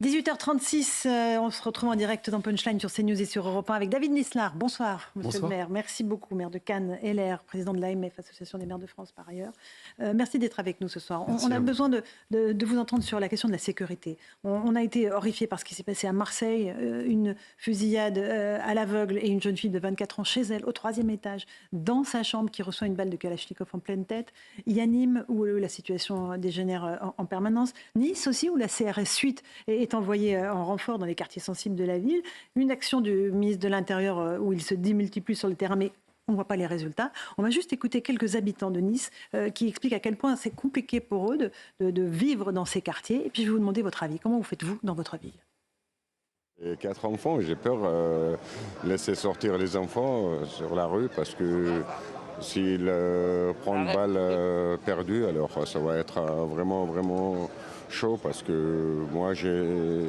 18h36, on se retrouve en direct dans Punchline sur CNews et sur Europe 1 avec David Nislar. Bonsoir, monsieur le maire. Merci beaucoup, maire de Cannes, LR, président de l'AMF, Association des maires de France par ailleurs. Merci d'être avec nous ce soir. On a besoin de vous entendre sur la question de la sécurité. On a été horrifiés par ce qui s'est passé à Marseille, une fusillade à l'aveugle et une jeune fille de 24 ans chez elle, au 3e étage, dans sa chambre, qui reçoit une balle de Kalachnikov en pleine tête. Il y a Nîmes, où la situation dégénère en permanence. Nice aussi, où la CRS 8 est envoyé en renfort dans les quartiers sensibles de la ville. Une action du ministre de l'Intérieur où il se démultiplie sur le terrain, mais on ne voit pas les résultats. On va juste écouter quelques habitants de Nice qui expliquent à quel point c'est compliqué pour eux de vivre dans ces quartiers. Et puis je vais vous demander votre avis. Comment vous faites-vous dans votre ville ? J'ai 4 enfants, j'ai peur de laisser sortir les enfants sur la rue parce que s'ils prennent une balle perdue, alors ça va être vraiment chaud parce que moi je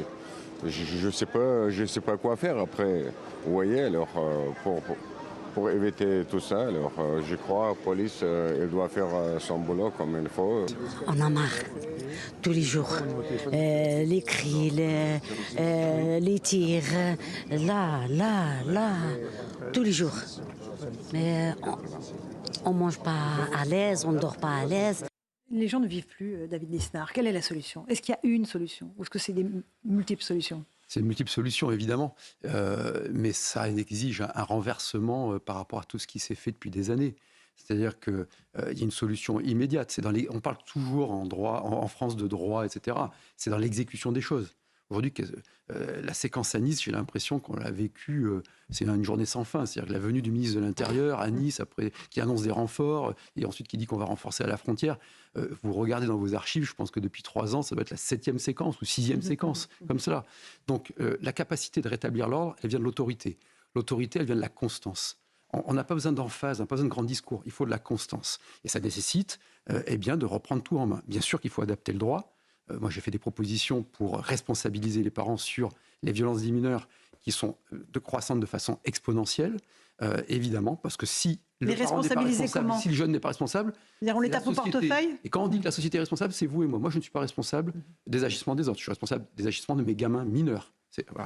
sais pas quoi faire après. Vous voyez, alors pour éviter tout ça, alors je crois la police elle doit faire son boulot comme il faut. On en a marre tous les jours. Les cris, les tirs, là, tous les jours. Mais on mange pas à l'aise, on ne dort pas à l'aise. Les gens ne vivent plus, David Nislar. Quelle est la solution ? Est-ce qu'il y a une solution ou est-ce que c'est des multiples solutions ? C'est une multiple solution, évidemment, mais ça exige un renversement par rapport à tout ce qui s'est fait depuis des années. C'est-à-dire qu'il y a une solution immédiate. On parle toujours en droit, en France de droit, etc. C'est dans l'exécution des choses. Aujourd'hui, la séquence à Nice, j'ai l'impression qu'on l'a vécue, c'est une journée sans fin. C'est-à-dire que la venue du ministre de l'Intérieur à Nice, après, qui annonce des renforts, et ensuite qui dit qu'on va renforcer à la frontière. Vous regardez dans vos archives, je pense que depuis 3 ans, ça doit être la 7e séquence ou 6e séquence, comme cela. Donc la capacité de rétablir l'ordre, elle vient de l'autorité. L'autorité, elle vient de la constance. On n'a pas besoin d'emphase, on n'a pas besoin de grands discours, il faut de la constance. Et ça nécessite de reprendre tout en main. Bien sûr qu'il faut adapter le droit. Moi, j'ai fait des propositions pour responsabiliser les parents sur les violences des mineurs qui sont croissantes de façon exponentielle, évidemment, parce que si le parent n'est pas responsable, si le jeune n'est pas responsable... On les tape au portefeuille ? Et quand on dit que la société est responsable, c'est vous et moi. Moi, je ne suis pas responsable des agissements des autres. Je suis responsable des agissements de mes gamins mineurs.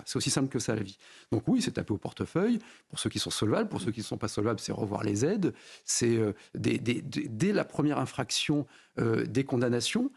C'est aussi simple que ça, la vie. Donc oui, c'est taper au portefeuille. Pour ceux qui sont solvables, pour ceux qui ne sont pas solvables, c'est revoir les aides. C'est dès la première infraction des condamnations,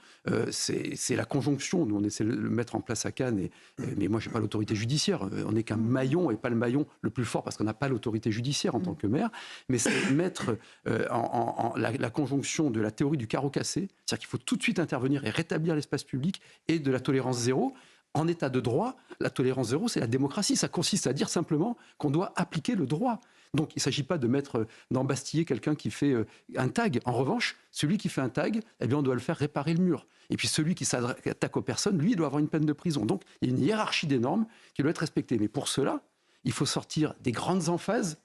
c'est la conjonction. Nous, on essaie de le mettre en place à Cannes. Mais moi, je n'ai pas l'autorité judiciaire. On n'est qu'un maillon et pas le maillon le plus fort parce qu'on n'a pas l'autorité judiciaire en tant que maire. Mais c'est mettre la conjonction de la théorie du carreau cassé. C'est-à-dire qu'il faut tout de suite intervenir et rétablir l'espace public et de la tolérance zéro. En état de droit, la tolérance zéro, c'est la démocratie. Ça consiste à dire simplement qu'on doit appliquer le droit. Donc, il ne s'agit pas d'embastiller quelqu'un qui fait un tag. En revanche, celui qui fait un tag, on doit le faire réparer le mur. Et puis, celui qui s'attaque aux personnes, lui, il doit avoir une peine de prison. Donc, il y a une hiérarchie des normes qui doit être respectée. Mais pour cela, il faut sortir des grandes emphases.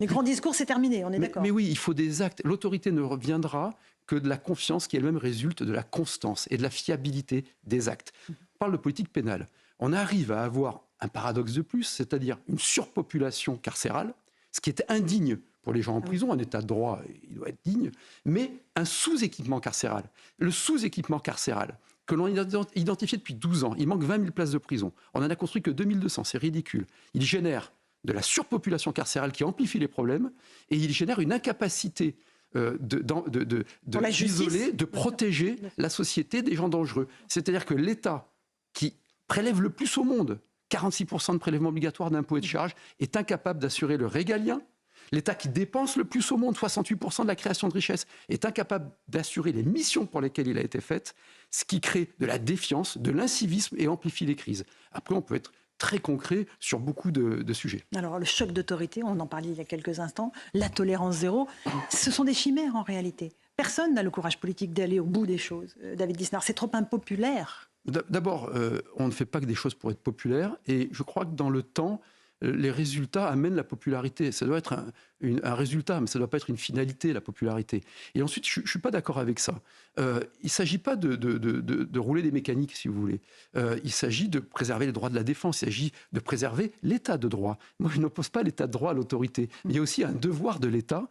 Les grands discours, c'est terminé, on est d'accord. Mais oui, il faut des actes. L'autorité ne reviendra que de la confiance qui elle-même résulte de la constance et de la fiabilité des actes. On parle de politique pénale. On arrive à avoir un paradoxe de plus, c'est-à-dire une surpopulation carcérale, ce qui est indigne pour les gens en prison. Un état de droit, il doit être digne, mais un sous-équipement carcéral. Le sous-équipement carcéral, que l'on a identifié depuis 12 ans, il manque 20 000 places de prison. On n'en a construit que 2200, c'est ridicule. Il génère de la surpopulation carcérale qui amplifie les problèmes et il génère une incapacité d'isoler, de protéger la société des gens dangereux. C'est-à-dire que l'État qui prélève le plus au monde, 46% de prélèvement obligatoire d'impôts et de charges, est incapable d'assurer le régalien. L'État qui dépense le plus au monde, 68% de la création de richesse, est incapable d'assurer les missions pour lesquelles il a été fait, ce qui crée de la défiance, de l'incivisme et amplifie les crises. Après, on peut être très concret sur beaucoup de sujets. Alors, le choc d'autorité, on en parlait il y a quelques instants, la tolérance zéro, ce sont des chimères en réalité. Personne n'a le courage politique d'aller au bout des choses. David Nislar, c'est trop impopulaire. D'abord, on ne fait pas que des choses pour être populaire, et je crois que dans le temps, les résultats amènent la popularité. Ça doit être un résultat, mais ça ne doit pas être une finalité, la popularité. Et ensuite, je ne suis pas d'accord avec ça. Il ne s'agit pas de rouler des mécaniques, si vous voulez. Il s'agit de préserver les droits de la défense. Il s'agit de préserver l'état de droit. Moi, je n'oppose pas l'état de droit à l'autorité. Mais il y a aussi un devoir de l'État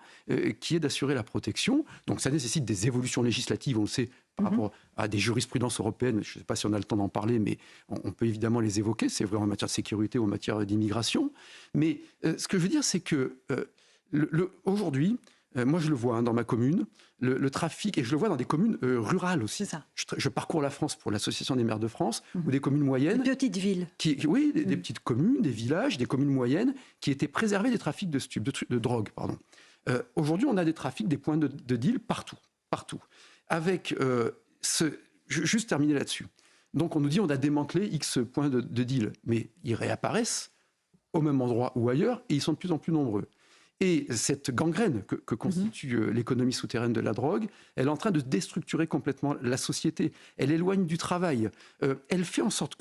qui est d'assurer la protection. Donc ça nécessite des évolutions législatives, on le sait, par rapport à des jurisprudences européennes. Je ne sais pas si on a le temps d'en parler, mais on peut évidemment les évoquer. C'est vrai en matière de sécurité ou en matière d'immigration. Mais ce que je veux dire, c'est que aujourd'hui, moi je le vois dans ma commune, le trafic, et je le vois dans des communes rurales aussi. C'est ça. Je parcours la France pour l'Association des maires de France, ou des communes moyennes. Des petites villes. Oui, des petites communes, des villages, des communes moyennes, qui étaient préservées des trafics de drogue. Aujourd'hui, on a des trafics, des points de deal partout. Avec juste terminer là-dessus. Donc on nous dit on a démantelé X points de deal, mais ils réapparaissent au même endroit ou ailleurs, et ils sont de plus en plus nombreux. Et cette gangrène que constitue l'économie souterraine de la drogue, elle est en train de déstructurer complètement la société. Elle éloigne du travail. Elle fait en sorte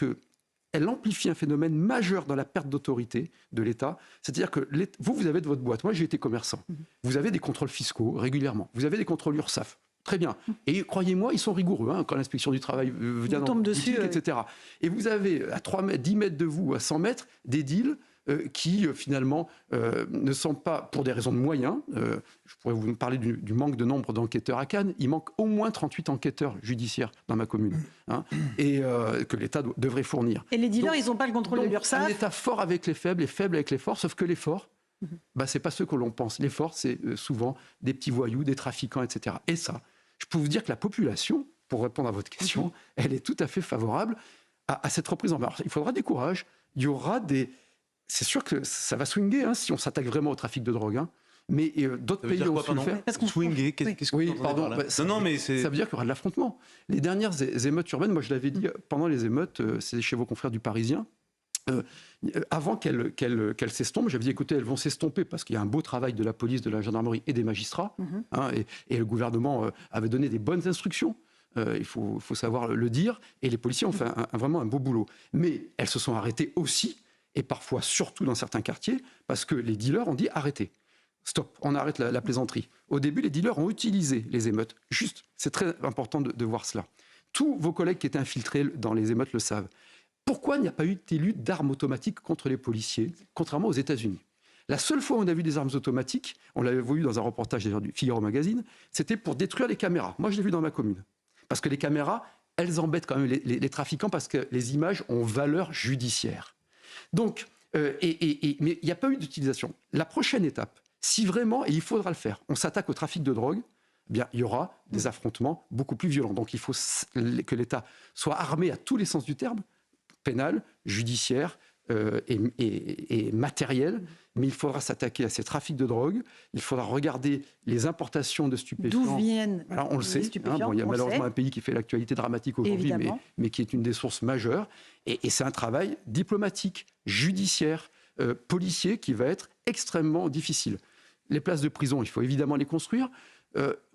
elle amplifie un phénomène majeur dans la perte d'autorité de l'État. C'est-à-dire que vous avez de votre boîte. Moi, j'ai été commerçant. Vous avez des contrôles fiscaux régulièrement. Vous avez des contrôles URSSAF. Très bien. Et croyez-moi, ils sont rigoureux quand l'inspection du travail vient dans le boutique, etc. Et vous avez à 3 mètres, 10 mètres de vous, à 100 mètres, des deals qui finalement ne sont pas, pour des raisons de moyens, je pourrais vous parler du manque de nombre d'enquêteurs à Cannes, il manque au moins 38 enquêteurs judiciaires dans ma commune, et que l'État devrait fournir. Et les dealers, ils n'ont pas le contrôle de l'URSSAF. Un État fort avec les faibles et faible avec les forts, sauf que les forts, c'est pas ceux que l'on pense. Les forts, c'est souvent des petits voyous, des trafiquants, etc. Et ça, je peux vous dire que la population, pour répondre à votre question, elle est tout à fait favorable à cette reprise en main. Alors, il faudra du courage, il y aura des... C'est sûr que ça va swinguer si on s'attaque vraiment au trafic de drogue. Mais d'autres pays ont su le faire. Swinguer, qu'est-ce que vous entendez pardon. par là ? Ça veut dire qu'il y aura de l'affrontement. Les dernières émeutes urbaines, moi je l'avais dit pendant les émeutes, c'est chez vos confrères du Parisien, avant qu'elles s'estompent, j'avais dit écoutez, elles vont s'estomper parce qu'il y a un beau travail de la police, de la gendarmerie et des magistrats, et le gouvernement avait donné des bonnes instructions. Il faut savoir le dire, et les policiers ont fait vraiment un beau boulot. Mais elles se sont arrêtées aussi, et parfois surtout dans certains quartiers, parce que les dealers ont dit arrêtez, stop, on arrête la plaisanterie. Au début, les dealers ont utilisé les émeutes. Juste, c'est très important de voir cela. Tous vos collègues qui étaient infiltrés dans les émeutes le savent. Pourquoi il n'y a pas eu d'élu d'armes automatiques contre les policiers, contrairement aux États-Unis ? La seule fois où on a vu des armes automatiques, on l'avait vu dans un reportage d'ailleurs du Figaro Magazine, c'était pour détruire les caméras. Moi, je l'ai vu dans ma commune. Parce que les caméras, elles embêtent quand même les trafiquants parce que les images ont valeur judiciaire. Donc, mais il n'y a pas eu d'utilisation. La prochaine étape, si vraiment, et il faudra le faire, on s'attaque au trafic de drogue, eh bien, il y aura des affrontements beaucoup plus violents. Donc il faut que l'État soit armé à tous les sens du terme, pénal, judiciaire et matériel, mais il faudra s'attaquer à ces trafics de drogue, il faudra regarder les importations de stupéfiants. D'où viennent on le sait, il y a malheureusement un pays qui fait l'actualité dramatique aujourd'hui, mais qui est une des sources majeures, et c'est un travail diplomatique, judiciaire, policier qui va être extrêmement difficile. Les places de prison, il faut évidemment les construire.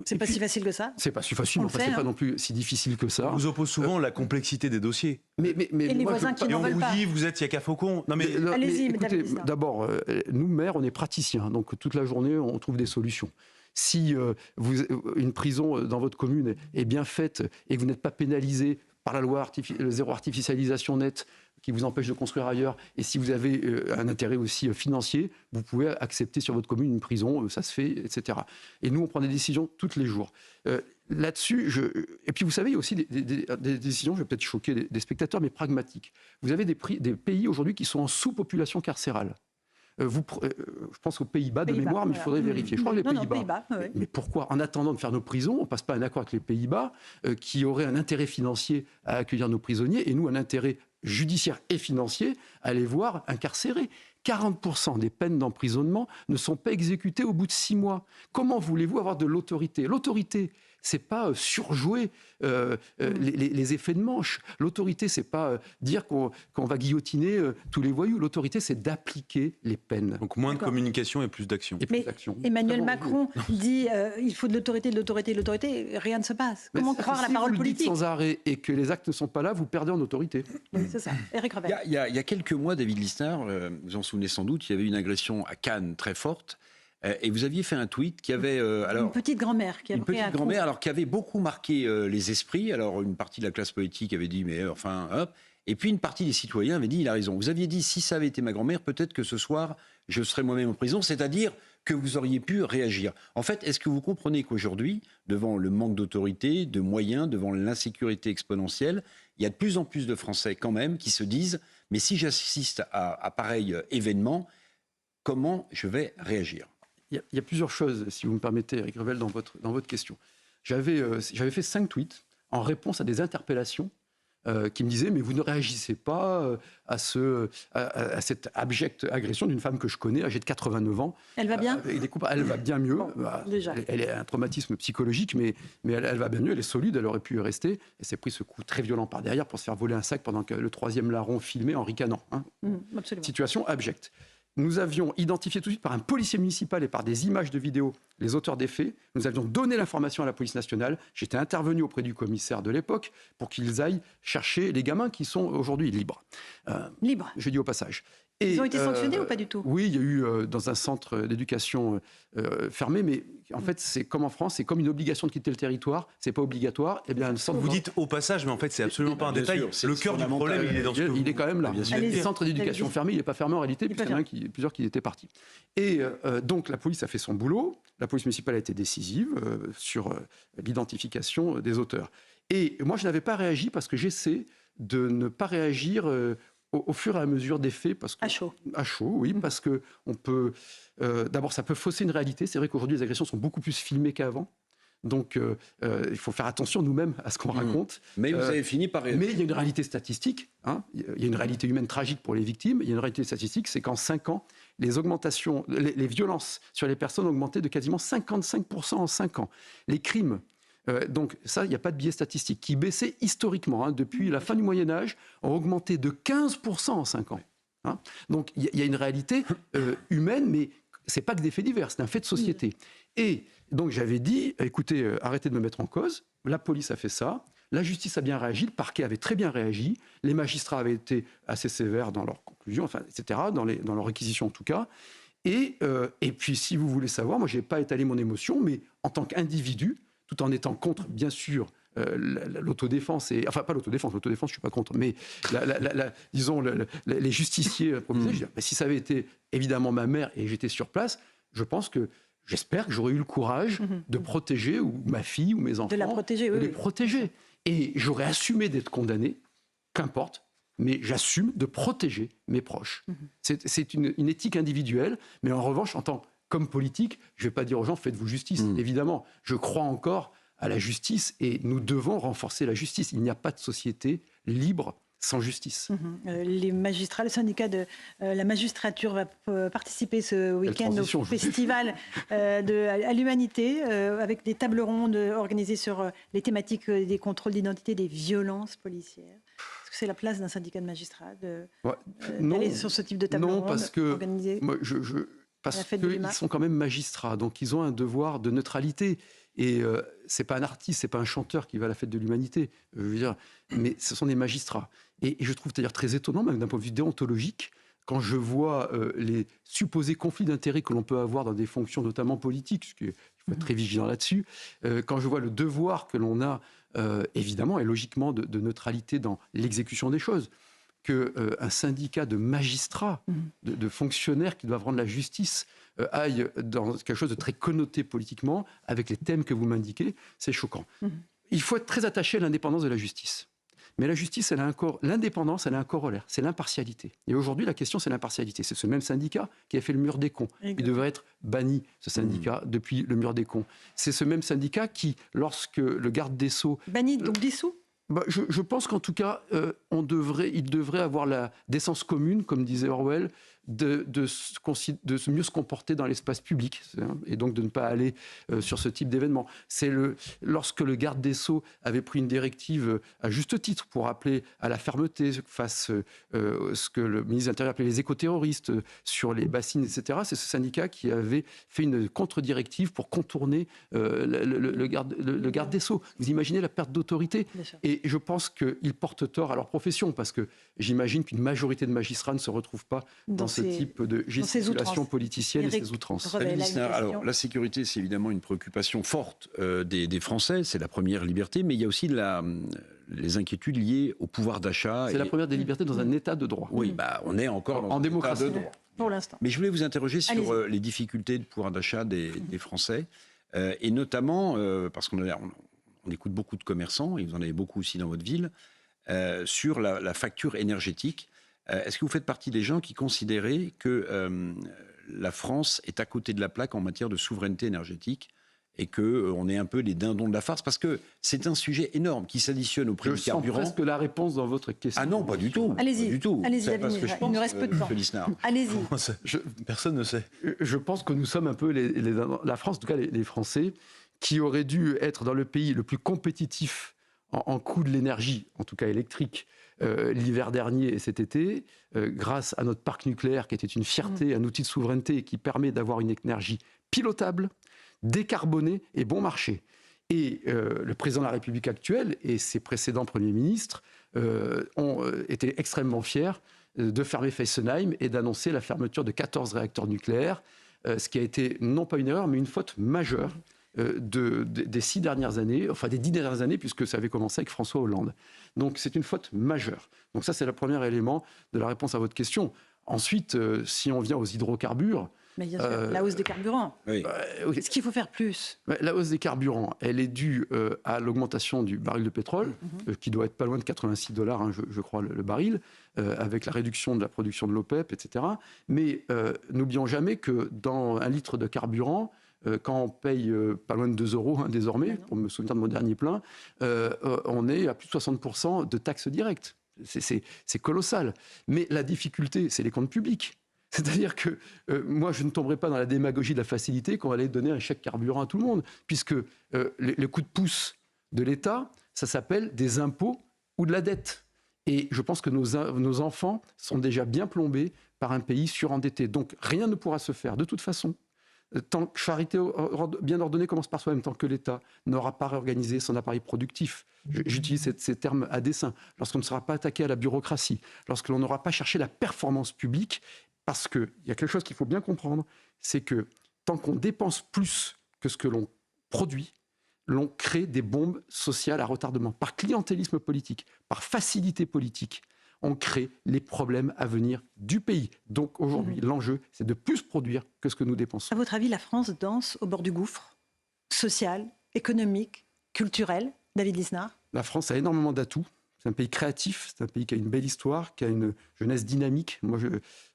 C'est pas si facile que ça. C'est pas si facile, mais c'est pas non plus si difficile que ça. On vous oppose souvent la complexité des dossiers. Et les voisins qui n'en veulent pas. Et on vous dit, vous êtes Yaka Faucon. Non mais allez-y, écoutez, d'abord, nous maires, on est praticiens, donc toute la journée, on trouve des solutions. Si une prison dans votre commune est bien faite et que vous n'êtes pas pénalisé par la loi le zéro artificialisation nette qui vous empêche de construire ailleurs, et si vous avez un intérêt aussi financier, vous pouvez accepter sur votre commune une prison, ça se fait, etc. Et nous, on prend des décisions tous les jours. Là-dessus, et puis vous savez, il y a aussi des décisions, je vais peut-être choquer des spectateurs, mais pragmatiques. Vous avez des pays aujourd'hui qui sont en sous-population carcérale. Je pense aux Pays-Bas de mémoire, mais il faudrait vérifier. Je crois que les Pays-Bas. Mais pourquoi, en attendant de faire nos prisons, on ne passe pas un accord avec les Pays-Bas qui auraient un intérêt financier à accueillir nos prisonniers et nous un intérêt judiciaire et financier à les voir incarcérés. 40% des peines d'emprisonnement ne sont pas exécutées au bout de 6 mois. Comment voulez-vous avoir de l'autorité ? L'autorité, c'est pas surjouer les effets de manche. L'autorité, c'est pas dire qu'on va guillotiner tous les voyous. L'autorité, c'est d'appliquer les peines. Donc moins de communication et plus d'action. Mais Emmanuel Macron dit il faut de l'autorité, de l'autorité, de l'autorité. Rien ne se passe. Comment croire la parole politique ? Si vous le dites sans arrêt et que les actes ne sont pas là, vous perdez en autorité. Oui, c'est ça. Éric Revel. Il y a quelques mois, David Lisnard, vous en souvenez sans doute, il y avait une agression à Cannes très forte. Et vous aviez fait un tweet qui avait une petite grand-mère qui qui avait beaucoup marqué les esprits. Alors une partie de la classe politique avait dit mais enfin hop, et puis une partie des citoyens avait dit il a raison. Vous aviez dit si ça avait été ma grand-mère, peut-être que ce soir je serais moi-même en prison, c'est-à-dire que vous auriez pu réagir. En fait, est-ce que vous comprenez qu'aujourd'hui, devant le manque d'autorité, de moyens, devant l'insécurité exponentielle, il y a de plus en plus de Français quand même qui se disent « mais si j'assiste à pareil événement, comment je vais réagir ?» Il y a plusieurs choses, si vous me permettez, Eric Revel, dans votre question. J'avais fait 5 tweets en réponse à des interpellations qui me disaient « mais vous ne réagissez pas à cette abjecte agression d'une femme que je connais, âgée de 89 ans. » Elle va bien Elle va bien mieux. Bon, déjà. Elle a un traumatisme psychologique, mais elle va bien mieux, elle est solide, elle aurait pu y rester. Elle s'est pris ce coup très violent par derrière pour se faire voler un sac pendant que le 3e larron filmait en ricanant. Hein. Absolument. Situation abjecte. Nous avions identifié tout de suite par un policier municipal et par des images de vidéo les auteurs des faits. Nous avions donné l'information à la police nationale. J'étais intervenu auprès du commissaire de l'époque pour qu'ils aillent chercher les gamins qui sont aujourd'hui libres. Libres. Je dis au passage. Ils ont été sanctionnés ou pas du tout? Oui, il y a eu dans un centre d'éducation fermé, mais en fait, c'est comme en France, c'est comme une obligation de quitter le territoire. C'est pas obligatoire. Eh bien, Vous dites au passage, mais en fait, c'est absolument pas un détail. sûr, Le cœur du problème, il est dans ce que il est quand même là. Allez-y. Le centre d'éducation fermé, il n'est pas fermé en réalité, puisqu'il y en a plusieurs qui étaient partis. Et donc, la police a fait son boulot. La police municipale a été décisive sur l'identification des auteurs. Et moi, je n'avais pas réagi parce que j'essaie de ne pas réagir au fur et à mesure des faits. Parce que, à chaud. À chaud, oui, parce que on peut... D'abord, ça peut fausser une réalité. C'est vrai qu'aujourd'hui, les agressions sont beaucoup plus filmées qu'avant. Donc, il faut faire attention nous-mêmes à ce qu'on raconte. Mais vous avez fini par... Mais il y a une réalité statistique. Hein. Il y a une réalité humaine tragique pour les victimes. Il y a une réalité statistique, c'est qu'en 5 ans, les violences sur les personnes ont augmenté de quasiment 55% en 5 ans. Les crimes, donc ça, il n'y a pas de biais statistique, qui baissaient historiquement, hein, depuis la fin du Moyen-Âge, ont augmenté de 15% en 5 ans. Hein. Donc il y a une réalité humaine, mais ce n'est pas que des faits divers, c'est un fait de société. Et donc j'avais dit, écoutez, arrêtez de me mettre en cause, la police a fait ça, la justice a bien réagi, le parquet avait très bien réagi, les magistrats avaient été assez sévères dans leurs conclusions, enfin, etc., dans leurs réquisitions en tout cas. Et puis, si vous voulez savoir, moi, je n'ai pas étalé mon émotion, mais en tant qu'individu, tout en étant contre, bien sûr, l'autodéfense, enfin pas l'autodéfense, je ne suis pas contre, mais disons les justiciers, je dis, si ça avait été évidemment ma mère et j'étais sur place, j'espère que j'aurais eu le courage de protéger ou ma fille ou mes enfants. De la protéger, oui. Les protéger. Et j'aurais assumé d'être condamné, qu'importe, mais j'assume de protéger mes proches. C'est une éthique individuelle, mais en revanche, comme politique, je ne vais pas dire aux gens, faites-vous justice. Évidemment, je crois encore à la justice et nous devons renforcer la justice. Il n'y a pas de société libre sans justice. Les magistrats, le syndicat de la magistrature va participer ce week-end au festival à l'Humanité avec des tables rondes organisées sur les thématiques des contrôles d'identité, des violences policières. Est-ce que c'est la place d'un syndicat de magistrats d'aller sur ce type de table ronde? Non, parce que organisée parce qu'ils sont quand même magistrats, donc ils ont un devoir de neutralité. Et c'est pas un artiste, c'est pas un chanteur qui va à la fête de l'Humanité, je veux dire, mais ce sont des magistrats. Et je trouve d'ailleurs très étonnant, même d'un point de vue déontologique, quand je vois les supposés conflits d'intérêts que l'on peut avoir dans des fonctions notamment politiques, parce qu'il faut être très vigilant là-dessus, quand je vois le devoir que l'on a, évidemment et logiquement, de neutralité dans l'exécution des choses, qu'un syndicat de magistrats, de fonctionnaires qui doivent rendre la justice, aille dans quelque chose de très connoté politiquement, avec les thèmes que vous m'indiquez, c'est choquant. Il faut être très attaché à l'indépendance de la justice. Mais la justice, l'indépendance, elle a un corollaire, c'est l'impartialité. Et aujourd'hui, la question, c'est l'impartialité. C'est ce même syndicat qui a fait le mur des cons. Il devrait être banni, ce syndicat, depuis le mur des cons. C'est ce même syndicat qui, lorsque le garde des Sceaux... Banni, donc dissous ? Je pense qu'en tout cas, il devrait avoir la décence commune, comme disait Orwell, de mieux se comporter dans l'espace public, et donc de ne pas aller sur ce type d'événement. Lorsque le garde des Sceaux avait pris une directive à juste titre pour appeler à la fermeté face ce que le ministre de l'Intérieur appelait les écoterroristes sur les bassines, etc., c'est ce syndicat qui avait fait une contre-directive pour contourner le garde des Sceaux. Vous imaginez la perte d'autorité? Et je pense qu'ils portent tort à leur profession, parce que j'imagine qu'une majorité de magistrats ne se retrouvent pas dans ce type de gesticulation politicienne et ces outrances. Alors, la sécurité, c'est évidemment une préoccupation forte des Français, c'est la première liberté, mais il y a aussi les inquiétudes liées au pouvoir d'achat. C'est la première des libertés dans un état de droit. Oui, on est encore dans en démocratie. État de droit. Pour l'instant. Mais je voulais vous interroger sur Allez-y. les difficultés de pouvoir d'achat des Français, et notamment parce qu'on écoute beaucoup de commerçants, et vous en avez beaucoup aussi dans votre ville, sur la facture énergétique. Est-ce que vous faites partie des gens qui considéraient que la France est à côté de la plaque en matière de souveraineté énergétique et qu'on est un peu les dindons de la farce? Parce que c'est un sujet énorme qui s'additionne au prix du carburant. Je sens presque la réponse dans votre question. Ah non, pas du tout. Allez-y. Pas du tout. Allez-y, C'est David parce que je Nislar. pense, Il nous reste peu de temps. monsieur Lisnard. Allez-y. Personne ne sait. Je pense que nous sommes un peu la France, en tout cas les Français, qui auraient dû être dans le pays le plus compétitif en coût de l'énergie, en tout cas électrique, l'hiver dernier et cet été, grâce à notre parc nucléaire qui était une fierté, un outil de souveraineté qui permet d'avoir une énergie pilotable, décarbonée et bon marché. Et le président de la République actuelle et ses précédents premiers ministres ont été extrêmement fiers de fermer Fessenheim et d'annoncer la fermeture de 14 réacteurs nucléaires, ce qui a été non pas une erreur, mais une faute majeure des 6 dernières années, enfin des 10 dernières années, puisque ça avait commencé avec François Hollande. Donc c'est une faute majeure. Donc ça, c'est le premier élément de la réponse à votre question. Ensuite, si on vient aux hydrocarbures... Mais bien sûr, la hausse des carburants. Oui. Est-ce qu'il faut faire plus? La hausse des carburants, elle est due à l'augmentation du baril de pétrole, qui doit être pas loin de 86 $, hein, je crois, le baril, avec la réduction de la production de l'OPEP, etc. Mais n'oublions jamais que dans un litre de carburant, quand on paye pas loin de 2 € hein, désormais, pour me souvenir de mon dernier plein, on est à plus de 60% de taxes directes. C'est colossal. Mais la difficulté, c'est les comptes publics. C'est-à-dire que moi, je ne tomberai pas dans la démagogie de la facilité qu'on allait donner un chèque carburant à tout le monde, puisque le coup de pouce de l'État, ça s'appelle des impôts ou de la dette. Et je pense que nos enfants sont déjà bien plombés par un pays surendetté. Donc rien ne pourra se faire de toute façon. Tant que charité bien ordonnée commence par soi-même, tant que l'État n'aura pas réorganisé son appareil productif. J'utilise ces termes à dessein. Lorsqu'on ne sera pas attaqué à la bureaucratie, lorsque l'on n'aura pas cherché la performance publique, parce qu'il y a quelque chose qu'il faut bien comprendre, c'est que tant qu'on dépense plus que ce que l'on produit, l'on crée des bombes sociales à retardement. Par clientélisme politique, par facilité politique, on crée les problèmes à venir du pays. Donc aujourd'hui, l'enjeu, c'est de plus produire que ce que nous dépensons. À votre avis, la France danse au bord du gouffre, social, économique, culturel? David Lisnard? La France a énormément d'atouts. C'est un pays créatif, c'est un pays qui a une belle histoire, qui a une jeunesse dynamique. Moi,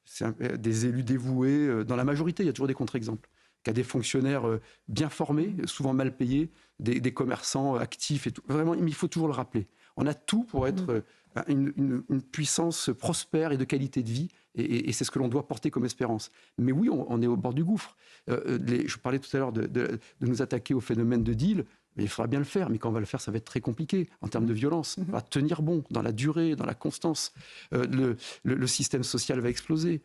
c'est des élus dévoués. Dans la majorité, il y a toujours des contre-exemples. Qui a des fonctionnaires bien formés, souvent mal payés, des commerçants actifs et tout. Vraiment, il faut toujours le rappeler. On a tout pour être une puissance prospère et de qualité de vie, et c'est ce que l'on doit porter comme espérance. Mais oui, on est au bord du gouffre. Je parlais tout à l'heure de nous attaquer au phénomène de deal. Mais il faudra bien le faire, mais quand on va le faire, ça va être très compliqué en termes de violence. On va tenir bon dans la durée, dans la constance. Le système social va exploser.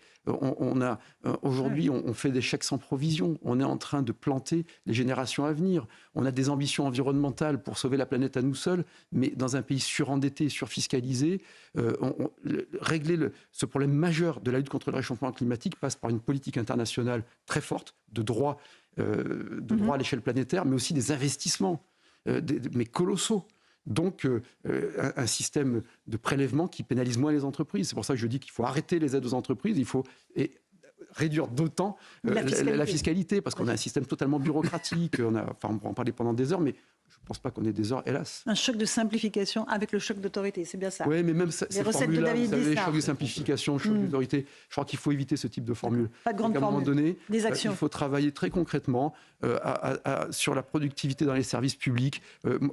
Aujourd'hui, on fait des chèques sans provision. On est en train de planter les générations à venir. On a des ambitions environnementales pour sauver la planète à nous seuls, mais dans un pays surendetté, surfiscalisé, régler ce problème majeur de la lutte contre le réchauffement climatique passe par une politique internationale très forte de droit à l'échelle planétaire, mais aussi des investissements, mais colossaux. Donc, un système de prélèvement qui pénalise moins les entreprises. C'est pour ça que je dis qu'il faut arrêter les aides aux entreprises, il faut réduire d'autant la fiscalité, parce qu'on a un système totalement bureaucratique. On pourra en parler pendant des heures, mais je ne pense pas qu'on ait des heures, hélas. Un choc de simplification avec le choc d'autorité, c'est bien ça. Oui, mais même ces formules-là, vous savez, les chocs de simplification, le choc d'autorité, je crois qu'il faut éviter ce type de formule. Pas de grande formule. À un moment donné, des actions. Il faut travailler très concrètement sur la productivité dans les services publics.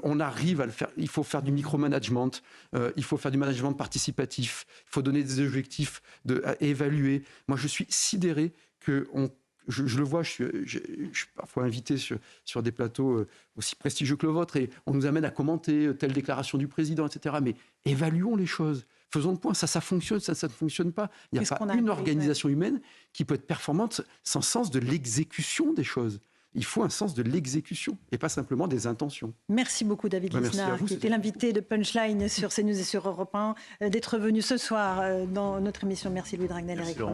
On arrive à le faire. Il faut faire du micromanagement, il faut faire du management participatif, il faut donner des objectifs à évaluer. Moi, je suis sidéré qu'on... Je le vois, je suis parfois invité sur des plateaux aussi prestigieux que le vôtre et on nous amène à commenter telle déclaration du président, etc. Mais évaluons les choses, faisons le point, ça fonctionne, ça ne fonctionne pas. Il n'y a pas une organisation humaine qui peut être performante sans sens de l'exécution des choses. Il faut un sens de l'exécution et pas simplement des intentions. Merci beaucoup David Lisnard, qui était l'invité de Punchline sur CNews et sur Europe 1, d'être venu ce soir dans notre émission. Merci Louis Dragnel.